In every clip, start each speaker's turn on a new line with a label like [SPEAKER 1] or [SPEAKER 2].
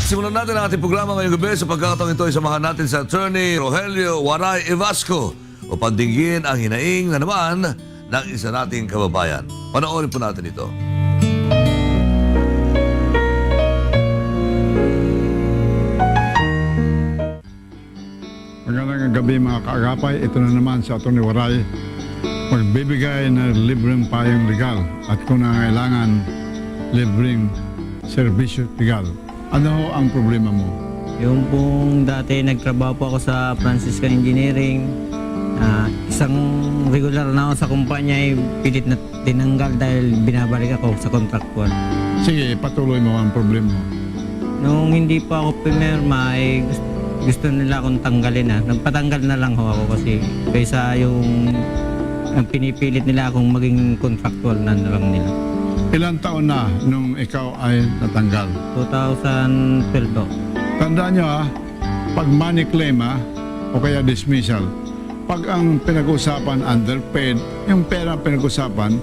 [SPEAKER 1] Simulan natin ang ating programa ngayong gabi sa pagkakataong ito ay samahan natin sa Attorney Rogelio Waray Evasco upang dinggin ang hinaing na naman ng isa nating kababayan. Panoorin po natin ito.
[SPEAKER 2] Magandang gabi mga kaagapay. Ito na naman sa Atty. Waray. Magbibigay ng libreng payong legal at kung nangailangan libreng serbisyo legal. Ano ho ang problema mo?
[SPEAKER 3] Yung pong dati nagtrabaho po ako sa Franciscan Engineering. Isang regular na ako sa kumpanya ay pilit na tinanggal dahil binabalik ako sa contractual.
[SPEAKER 2] Sige, patuloy mo ang problema mo.
[SPEAKER 3] Nung hindi pa ako pumirma ay gusto nila akong tanggalin na. Nagpatanggal na lang ho ako kasi kaysa yung ang pinipilit nila akong maging contractual na lang nila.
[SPEAKER 2] Ilang taon na nung ikaw ay natanggal?
[SPEAKER 3] 2012 po.
[SPEAKER 2] Tandaan nyo pag money claim o kaya dismissal, pag ang pinag-usapan underpaid, yung pera pinag-usapan,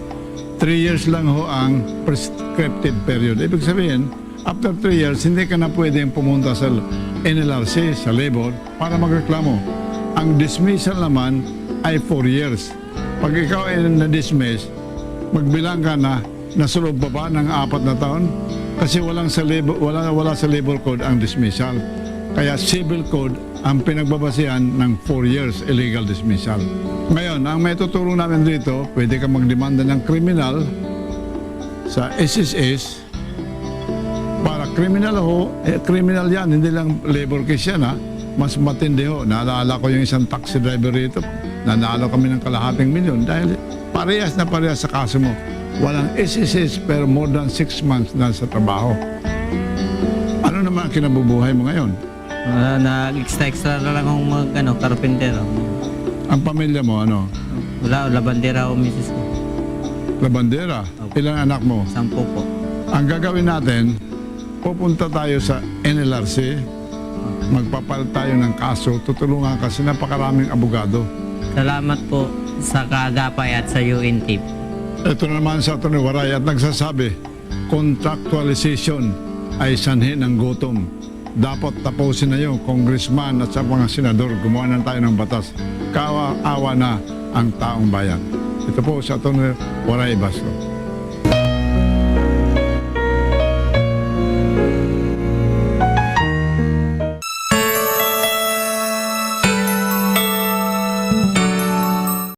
[SPEAKER 2] 3 years lang ho ang prescriptive period. Ibig sabihin, after 3 years, hindi ka na pwedeng pumunta sa NLRC, sa labor, para magreklamo. Ang dismissal naman ay 4 years. Pag ikaw ay na-dismiss, magbilang ka na nasa loob pa ba ng 4 na taon? Kasi wala sa labor code ang dismissal. Kaya civil code ang pinagbabasihan ng 4 years illegal dismissal. Ngayon, ang may tutulong namin dito, pwede ka magdemanda ng kriminal sa SSS para kriminal ho, kriminal yan, hindi lang labor case yan mas matindi ho. Naalala ko yung isang taxi driver rito, nanalo kami ng ₱250,000 dahil parehas na parehas sa kaso mo. Walang SSS pero more than 6 months na sa trabaho. Ano naman ang kinabubuhay mo ngayon?
[SPEAKER 3] Nag-extra na lang akong karpentero.
[SPEAKER 2] Ang pamilya mo ano?
[SPEAKER 3] Wala, labandera o misis ko.
[SPEAKER 2] Labandera?
[SPEAKER 3] Opo.
[SPEAKER 2] Ilang anak mo?
[SPEAKER 3] 10 po.
[SPEAKER 2] Ang gagawin natin, pupunta tayo sa NLRC, magpapal tayo ng kaso, tutulungan kasi napakaraming abogado.
[SPEAKER 3] Salamat po sa Kaagapay at sa UNTIP.
[SPEAKER 2] Ito naman sa Atty. Waray at nagsasabi, contractualization ay sanhi ng gutom. Dapat tapusin na yung congressman at sa mga senador, gumawa na tayo ng batas. Kawa-awa na ang taong bayan. Ito po sa Atty. Waray Evasco.